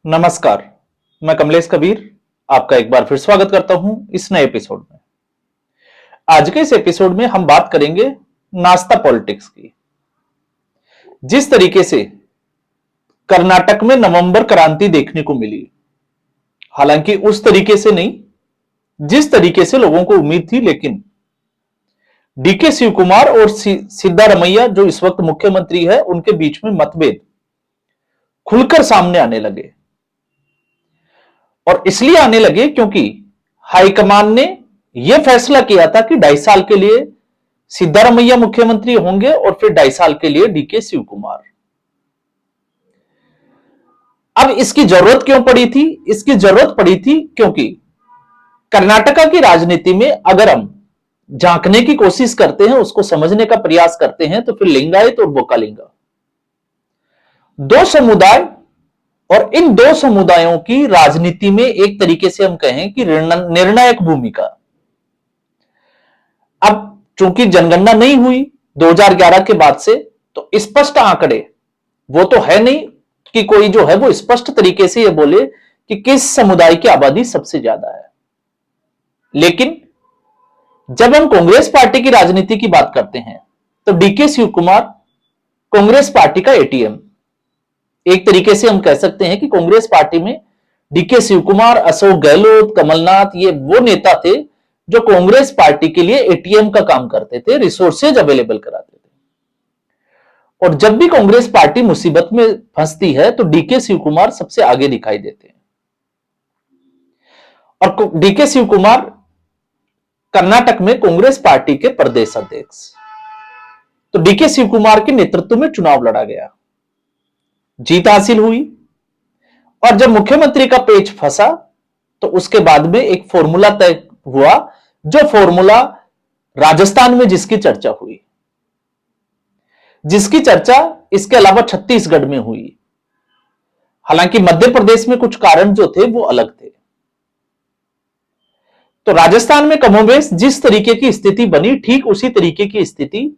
नमस्कार, मैं कमलेश कबीर आपका एक बार फिर स्वागत करता हूं इस नए एपिसोड में। आज के इस एपिसोड में हम बात करेंगे नाश्ता पॉलिटिक्स की। जिस तरीके से कर्नाटक में नवंबर क्रांति देखने को मिली, हालांकि उस तरीके से नहीं जिस तरीके से लोगों को उम्मीद थी, लेकिन डीके शिव कुमार और सिद्धारमैया जो इस वक्त मुख्यमंत्री है, उनके बीच में मतभेद खुलकर सामने आने लगे। और इसलिए आने लगे क्योंकि हाईकमान ने यह फैसला किया था कि 2.5 साल के लिए सिद्धारमैया मुख्यमंत्री होंगे और फिर 2.5 साल के लिए डीके शिव कुमार। अब इसकी जरूरत क्यों पड़ी थी? इसकी जरूरत पड़ी थी क्योंकि कर्नाटका की राजनीति में अगर हम झांकने की कोशिश करते हैं, उसको समझने का प्रयास करते हैं, तो फिर लिंगायत और बोकालिंगा दो समुदाय, और इन दो समुदायों की राजनीति में एक तरीके से हम कहें कि निर्णायक भूमिका। अब चूंकि जनगणना नहीं हुई 2011 के बाद से, तो स्पष्ट आंकड़े वो तो है नहीं कि कोई जो है वो स्पष्ट तरीके से ये बोले कि किस समुदाय की आबादी सबसे ज्यादा है। लेकिन जब हम कांग्रेस पार्टी की राजनीति की बात करते हैं, तो डीके शिव कुमार कांग्रेस पार्टी का एटीएम। एक तरीके से हम कह सकते हैं कि कांग्रेस पार्टी में डीके शिव कुमार, अशोक गहलोत, कमलनाथ, ये वो नेता थे जो कांग्रेस पार्टी के लिए एटीएम का काम करते थे, रिसोर्सेज अवेलेबल कराते थे। और जब भी कांग्रेस पार्टी मुसीबत में फंसती है, तो डीके शिव कुमार सबसे आगे दिखाई देते हैं। और डीके शिव कुमार कर्नाटक में कांग्रेस पार्टी के प्रदेश अध्यक्ष। तो डीके शिव कुमार के नेतृत्व में चुनाव लड़ा गया, जीत हासिल हुई, और जब मुख्यमंत्री का पेच फंसा, तो उसके बाद में एक फॉर्मूला तय हुआ, जो फॉर्मूला राजस्थान में जिसकी चर्चा हुई, जिसकी चर्चा इसके अलावा छत्तीसगढ़ में हुई। हालांकि मध्य प्रदेश में कुछ कारण जो थे वो अलग थे। तो राजस्थान में कमोबेश जिस तरीके की स्थिति बनी, ठीक उसी तरीके की स्थिति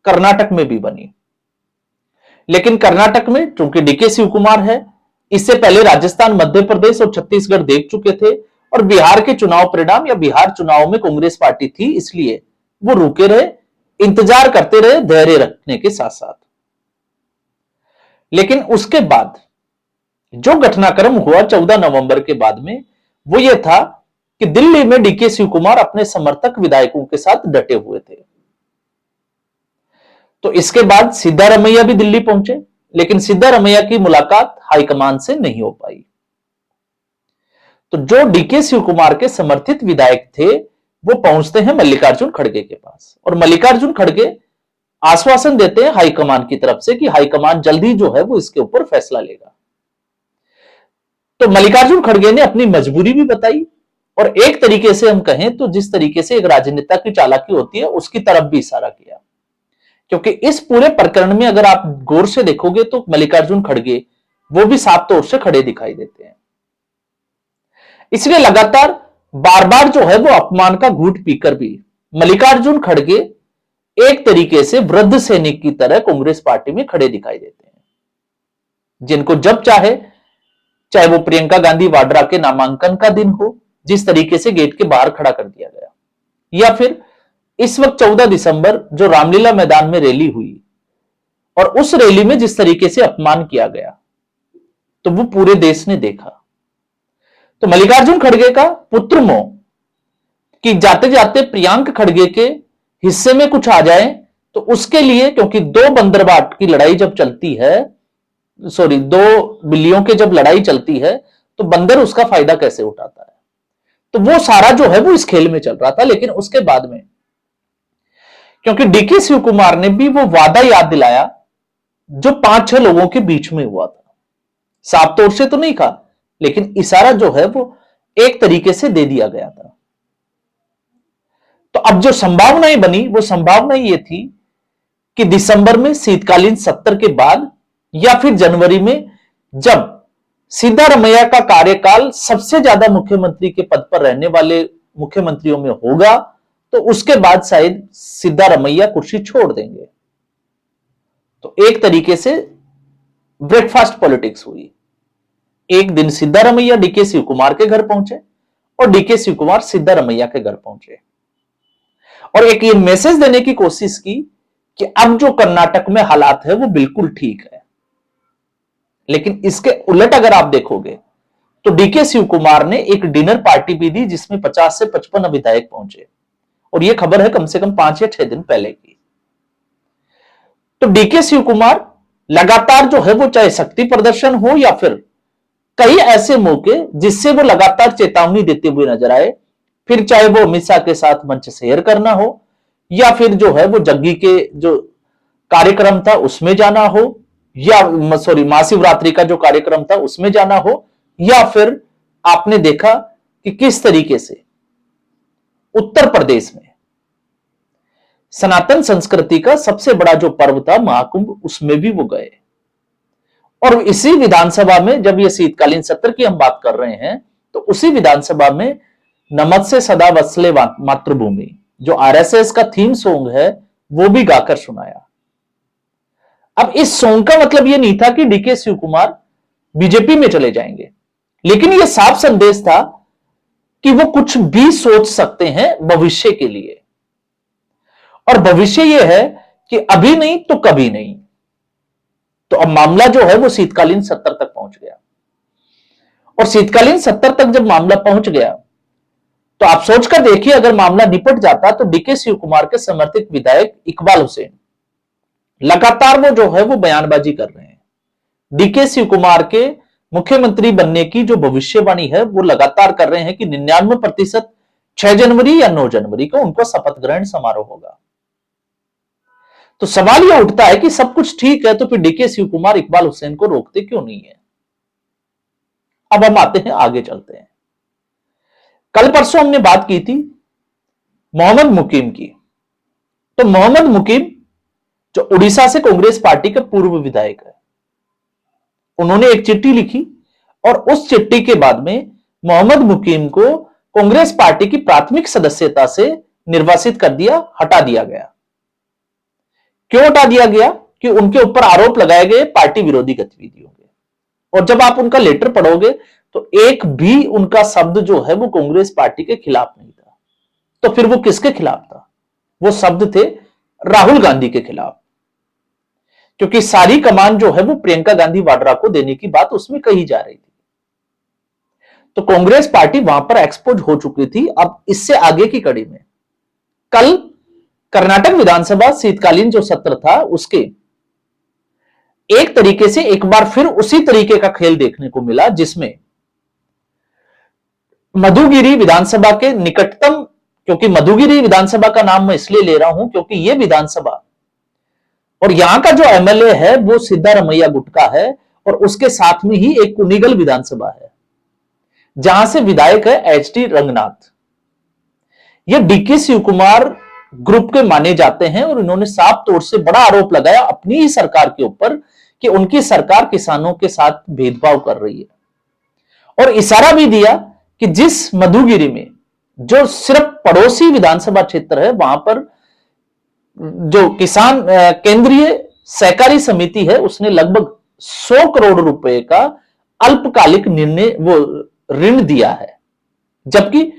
कर्नाटक में भी बनी। लेकिन कर्नाटक में चूंकि डीके शिव कुमार है, इससे पहले राजस्थान, मध्य प्रदेश और छत्तीसगढ़ देख चुके थे, और बिहार के चुनाव परिणाम या बिहार चुनाव में कांग्रेस पार्टी थी, इसलिए वो रुके रहे, इंतजार करते रहे, धैर्य रखने के साथ साथ। लेकिन उसके बाद जो घटनाक्रम हुआ 14 नवंबर के बाद में, वो ये था कि दिल्ली में डीके शिव कुमार अपने समर्थक विधायकों के साथ डटे हुए थे। तो इसके बाद सिद्धारमैया भी दिल्ली पहुंचे, लेकिन सिद्धारमैया की मुलाकात हाईकमान से नहीं हो पाई। तो जो डीके शिव कुमार के समर्थित विधायक थे, वो पहुंचते हैं मल्लिकार्जुन खड़गे के पास, और मल्लिकार्जुन खड़गे आश्वासन देते हैं हाईकमान की तरफ से कि हाईकमान जल्दी जो है वो इसके ऊपर फैसला लेगा। तो मल्लिकार्जुन खड़गे ने अपनी मजबूरी भी बताई, और एक तरीके से हम कहें तो जिस तरीके से एक राजनेता की चालाकी होती है, उसकी तरफ भी इशारा किया। क्योंकि इस पूरे प्रकरण में अगर आप गौर से देखोगे, तो मल्लिकार्जुन खड़गे वो भी साफ तौर से खड़े दिखाई देते हैं। इसलिए लगातार बार बार जो है वो अपमान का घूंट पीकर भी मल्लिकार्जुन खड़गे एक तरीके से वृद्ध सैनिक की तरह कांग्रेस पार्टी में खड़े दिखाई देते हैं, जिनको जब चाहे वो प्रियंका गांधी वाड्रा के नामांकन का दिन हो, जिस तरीके से गेट के बाहर खड़ा कर दिया गया, या फिर इस वक्त 14 दिसंबर जो रामलीला मैदान में रैली हुई, और उस रैली में जिस तरीके से अपमान किया गया, तो वो पूरे देश ने देखा। तो मल्लिकार्जुन खड़गे का पुत्र मोह कि जाते जाते प्रियंक खड़गे के हिस्से में कुछ आ जाए, तो उसके लिए, क्योंकि दो बंदरबाट की लड़ाई जब चलती है, दो बिल्लियों के जब लड़ाई चलती है, तो बंदर उसका फायदा कैसे उठाता है। तो वो सारा जो है वो इस खेल में चल रहा था। लेकिन उसके बाद में क्योंकि डीके शिव कुमार ने भी वो वादा याद दिलाया जो 5-6 लोगों के बीच में हुआ था, साफ तौर से तो नहीं कहा, लेकिन इशारा जो है वो एक तरीके से दे दिया गया था। तो अब जो संभावनाएं बनी, वो संभावना ये थी कि दिसंबर में शीतकालीन सत्र के बाद, या फिर जनवरी में, जब सिद्धारमैया का कार्यकाल सबसे ज्यादा मुख्यमंत्री के पद पर रहने वाले मुख्यमंत्रियों में होगा, तो उसके बाद शायद सिद्धारमैया कुर्सी छोड़ देंगे। तो एक तरीके से ब्रेकफास्ट पॉलिटिक्स हुई। एक दिन सिद्धारमैया डीके शिव कुमार के घर पहुंचे और डीके शिव कुमार सिद्धारमैया के घर पहुंचे और एक ये मैसेज देने की कोशिश की कि अब जो कर्नाटक में हालात है वो बिल्कुल ठीक है। लेकिन इसके उलट अगर आप देखोगे तो डीके शिव कुमार ने एक डिनर पार्टी भी दी जिसमें 50 से 55 विधायक पहुंचे और यह खबर है कम से कम 5 या 6 दिन पहले की। तो डीके शिव कुमार लगातार जो है वो चाहे शक्ति प्रदर्शन हो या फिर कई ऐसे मौके जिससे वो लगातार चेतावनी देते हुए नजर आए, फिर चाहे वो अमित शाह के साथ मंच शेयर करना हो या फिर जो है वो जग्गी के जो कार्यक्रम था उसमें जाना हो या महाशिवरात्रि का जो कार्यक्रम था उसमें जाना हो या फिर आपने देखा कि किस तरीके से उत्तर प्रदेश में सनातन संस्कृति का सबसे बड़ा जो पर्व था महाकुंभ उसमें भी वो गए। और इसी विधानसभा में जब ये शीतकालीन सत्र की हम बात कर रहे हैं तो उसी विधानसभा में नमस्ते सदा वत्सले मातृभूमि जो आरएसएस का थीम सॉन्ग है वो भी गाकर सुनाया। अब इस सॉन्ग का मतलब ये नहीं था कि डीके शिव कुमार बीजेपी में चले जाएंगे, लेकिन यह साफ संदेश था कि वो कुछ भी सोच सकते हैं भविष्य के लिए और भविष्य यह है कि अभी नहीं तो कभी नहीं। तो अब मामला जो है वो शीतकालीन सत्र तक पहुंच गया और शीतकालीन सत्र तक जब मामला पहुंच गया तो आप सोचकर देखिए अगर मामला निपट जाता तो डीके शिव कुमार के समर्थित विधायक इकबाल हुसैन लगातार वो जो है वो बयानबाजी कर रहे हैं। डीके शिव कुमार के मुख्यमंत्री बनने की जो भविष्यवाणी है वो लगातार कर रहे हैं कि 99% 6 जनवरी या 9 जनवरी को उनको शपथ ग्रहण समारोह होगा। तो सवाल यह उठता है कि सब कुछ ठीक है तो फिर डीके शिव कुमार इकबाल हुसैन को रोकते क्यों नहीं है। अब हम आते हैं आगे चलते हैं। कल परसों हमने बात की थी मोहम्मद मुकीम की। तो मोहम्मद मुकीम जो उड़ीसा से कांग्रेस पार्टी के पूर्व विधायक है, उन्होंने एक चिट्ठी लिखी और उस चिट्ठी के बाद में मोहम्मद मुकीम को कांग्रेस पार्टी की प्राथमिक सदस्यता से निर्वासित कर दिया, हटा दिया गया। क्यों हटा दिया गया? कि उनके ऊपर आरोप लगाए गए पार्टी विरोधी गतिविधियों के। और जब आप उनका लेटर पढ़ोगे तो एक भी उनका शब्द जो है वो कांग्रेस पार्टी के खिलाफ नहीं था। तो फिर वो किसके खिलाफ था? वो शब्द थे राहुल गांधी के खिलाफ, क्योंकि सारी कमान जो है वो प्रियंका गांधी वाड्रा को देने की बात उसमें कही जा रही थी। तो कांग्रेस पार्टी वहां पर एक्सपोज हो चुकी थी। अब इससे आगे की कड़ी में कल कर्नाटक विधानसभा शीतकालीन जो सत्र था उसके एक तरीके से एक बार फिर उसी तरीके का खेल देखने को मिला जिसमें मधुगिरी विधानसभा के निकटतम, क्योंकि मधुगिरी विधानसभा का नाम मैं इसलिए ले रहा हूं क्योंकि यह विधानसभा और यहां का जो एमएलए है वो सिद्धारमैया गुटका है और उसके साथ में ही एक कुनिगल विधानसभा है जहां से विधायक है एचडी रंगनाथ। ये डीके शिव कुमार ग्रुप के माने जाते हैं और इन्होंने साफ तौर से बड़ा आरोप लगाया अपनी ही सरकार के ऊपर कि उनकी सरकार किसानों के साथ भेदभाव कर रही है और इशारा भी दिया कि जिस मधुगिरी में जो सिर्फ पड़ोसी विधानसभा क्षेत्र है वहां पर जो किसान केंद्रीय सहकारी समिति है उसने लगभग 100 करोड़ रुपए का अल्पकालिक निर्णय वो ऋण दिया है, जबकि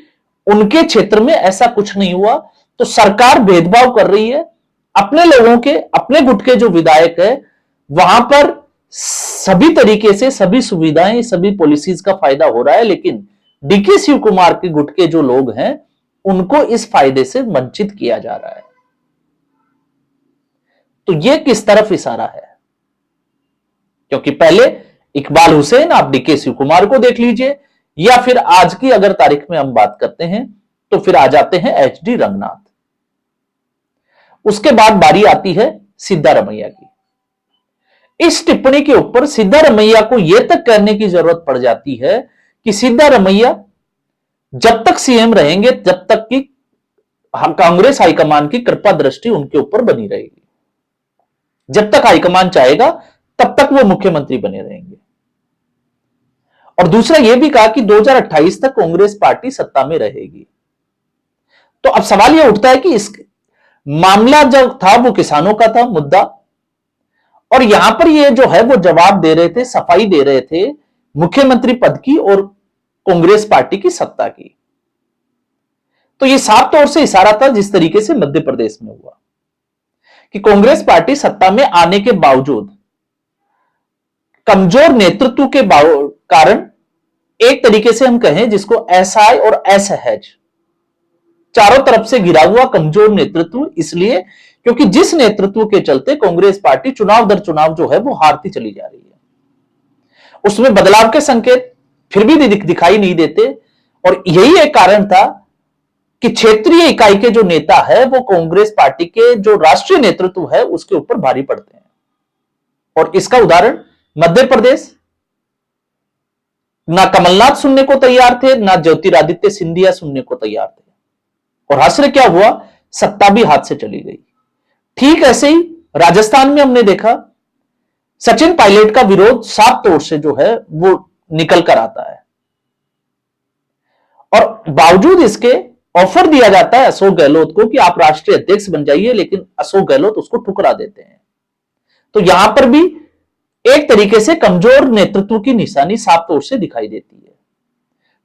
उनके क्षेत्र में ऐसा कुछ नहीं हुआ। तो सरकार भेदभाव कर रही है अपने लोगों के, अपने गुट के जो विधायक है वहां पर सभी तरीके से सभी सुविधाएं सभी पॉलिसीज का फायदा हो रहा है, लेकिन डीके शिव कुमार के गुट के जो लोग हैं उनको इस फायदे से वंचित किया जा रहा है। तो यह किस तरफ इशारा है? क्योंकि पहले इकबाल हुसैन आप डीके शिव कुमार को देख लीजिए या फिर आज की अगर तारीख में हम बात करते हैं तो फिर आ जाते हैं एचडी रंगनाथ। उसके बाद बारी आती है सिद्धारमैया की। इस टिप्पणी के ऊपर सिद्धारमैया को यह तक कहने की जरूरत पड़ जाती है कि सिद्धारमैया जब तक सीएम रहेंगे जब तक कि कांग्रेस हाईकमान की कृपा दृष्टि उनके ऊपर बनी रहेगी, जब तक हाईकमान चाहेगा तब तक वो मुख्यमंत्री बने रहेंगे। और दूसरा यह भी कहा कि 2028 तक कांग्रेस पार्टी सत्ता में रहेगी। तो अब सवाल यह उठता है कि इस मामला जो था वो किसानों का था मुद्दा और यहां पर ये जो है वो जवाब दे रहे थे, सफाई दे रहे थे मुख्यमंत्री पद की और कांग्रेस पार्टी की सत्ता की। तो यह साफ तौर से इशारा था जिस तरीके से मध्य प्रदेश में हुआ कि कांग्रेस पार्टी सत्ता में आने के बावजूद कमजोर नेतृत्व के कारण, एक तरीके से हम कहें जिसको असहाय और असहज, चारों तरफ से घिरा हुआ कमजोर नेतृत्व, इसलिए क्योंकि जिस नेतृत्व के चलते कांग्रेस पार्टी चुनाव दर चुनाव जो है वो हारती चली जा रही है, उसमें बदलाव के संकेत फिर भी दिखाई नहीं देते। और यही एक कारण था कि क्षेत्रीय इकाई के जो नेता है वो कांग्रेस पार्टी के जो राष्ट्रीय नेतृत्व है उसके ऊपर भारी पड़ते हैं। और इसका उदाहरण मध्य प्रदेश, ना कमलनाथ सुनने को तैयार थे, ना ज्योतिरादित्य सिंधिया सुनने को तैयार थे, और हश्र क्या हुआ, सत्ता भी हाथ से चली गई। ठीक ऐसे ही राजस्थान में हमने देखा सचिन पायलट का विरोध साफ तौर से जो है वो निकल कर आता है, और बावजूद इसके ऑफर दिया जाता है अशोक गहलोत को कि आप राष्ट्रीय अध्यक्ष बन जाइए, लेकिन अशोक गहलोत उसको ठुकरा देते हैं। तो यहां पर भी एक तरीके से कमजोर नेतृत्व की निशानी साफ तौर से दिखाई देती है।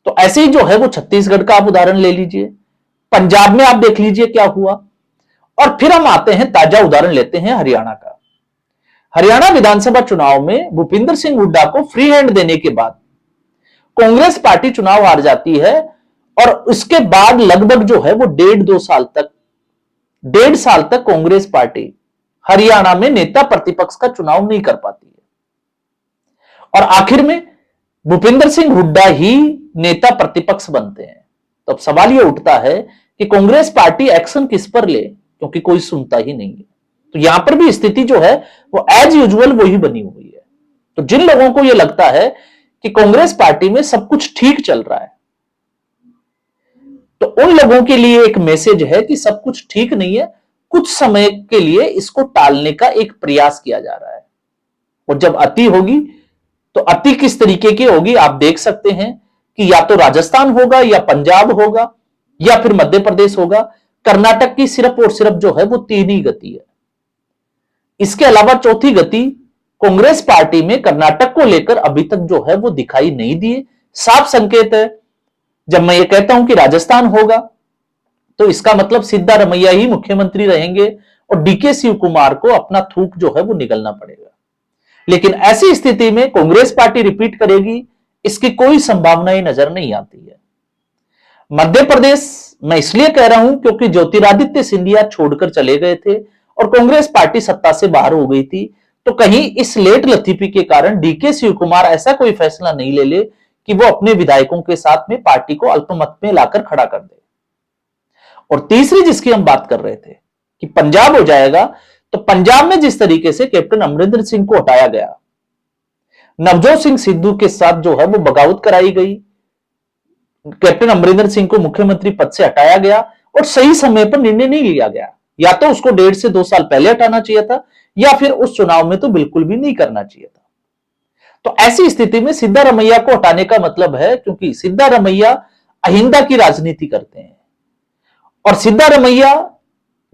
तो ऐसे ही जो है वो छत्तीसगढ़ का आप उदाहरण ले लीजिए, पंजाब में आप देख लीजिए क्या हुआ, और फिर हम आते हैं ताजा उदाहरण लेते हैं हरियाणा का। हरियाणा विधानसभा चुनाव में भूपिंदर सिंह हुड्डा को फ्री हैंड देने के बाद कांग्रेस पार्टी चुनाव हार जाती है, और उसके बाद लगभग जो है वो 1.5 साल तक कांग्रेस पार्टी हरियाणा में नेता प्रतिपक्ष का चुनाव नहीं कर पाती है, और आखिर में भूपिंदर सिंह हुड्डा ही नेता प्रतिपक्ष बनते हैं। तो अब सवाल यह उठता है कि कांग्रेस पार्टी एक्शन किस पर ले, क्योंकि कोई सुनता ही नहीं है। तो यहां पर भी स्थिति जो है वो एज यूजुअल वही बनी हुई है। तो जिन लोगों को यह लगता है कि कांग्रेस पार्टी में सब कुछ ठीक चल रहा है, तो उन लोगों के लिए एक मैसेज है कि सब कुछ ठीक नहीं है, कुछ समय के लिए इसको टालने का एक प्रयास किया जा रहा है। और जब अति होगी तो अति किस तरीके की होगी आप देख सकते हैं कि या तो राजस्थान होगा, या पंजाब होगा, या फिर मध्य प्रदेश होगा। कर्नाटक की सिर्फ और सिर्फ जो है वो 3 ही गति है। इसके अलावा चौथी गति कांग्रेस पार्टी में कर्नाटक को लेकर अभी तक जो है वो दिखाई नहीं दिए। साफ संकेत है, जब मैं ये कहता हूं कि राजस्थान होगा तो इसका मतलब सिद्धारमैया ही मुख्यमंत्री रहेंगे और डीके शिव कुमार को अपना थूक जो है वो निगलना पड़ेगा। लेकिन ऐसी स्थिति में कांग्रेस पार्टी रिपीट करेगी, इसकी कोई संभावना ही नजर नहीं आती है। मध्य प्रदेश मैं इसलिए कह रहा हूं क्योंकि ज्योतिरादित्य सिंधिया छोड़कर चले गए थे और कांग्रेस पार्टी सत्ता से बाहर हो गई थी। तो कहीं इस लेट लतीफी के कारण डीके शिव कुमार ऐसा कोई फैसला नहीं ले कि वो अपने विधायकों के साथ में पार्टी को अल्पमत में लाकर खड़ा कर दे। और तीसरी जिसकी हम बात कर रहे थे कि पंजाब हो जाएगा, तो पंजाब में जिस तरीके से कैप्टन अमरिंदर सिंह को हटाया गया, नवजोत सिंह सिद्धू के साथ जो है वो बगावत कराई गई, कैप्टन अमरिंदर सिंह को मुख्यमंत्री पद से हटाया गया और सही समय पर निर्णय नहीं लिया गया। या तो उसको 1.5 से 2 साल पहले हटाना चाहिए था, या फिर उस चुनाव में तो बिल्कुल भी नहीं करना चाहिए था। तो ऐसी स्थिति में सिद्धारमैया को हटाने का मतलब है, क्योंकि सिद्धारमैया अहिंसा की राजनीति करते हैं, और सिद्धारमैया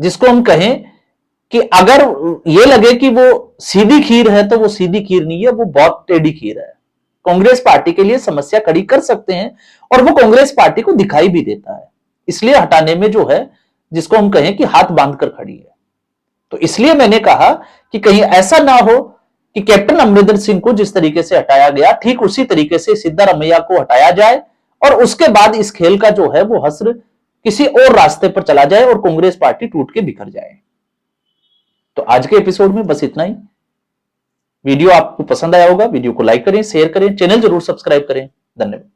जिसको हम कहें कि अगर ये लगे कि वो सीधी खीर है तो वो सीधी खीर नहीं है, वो बहुत टेढ़ी खीर है। कांग्रेस पार्टी के लिए समस्या खड़ी कर सकते हैं और वो कांग्रेस पार्टी को दिखाई भी देता है। इसलिए हटाने में जो है जिसको हम कहें कि हाथ बांधकर खड़ी है। तो इसलिए मैंने कहा कि कहीं ऐसा ना हो कि कैप्टन अमरिंदर सिंह को जिस तरीके से हटाया गया, ठीक उसी तरीके से सिद्धारमैया को हटाया जाए और उसके बाद इस खेल का जो है वो हश्र किसी और रास्ते पर चला जाए और कांग्रेस पार्टी टूट के बिखर जाए। तो आज के एपिसोड में बस इतना ही। वीडियो आपको पसंद आया होगा, वीडियो को लाइक करें, शेयर करें, चैनल जरूर सब्सक्राइब करें। धन्यवाद।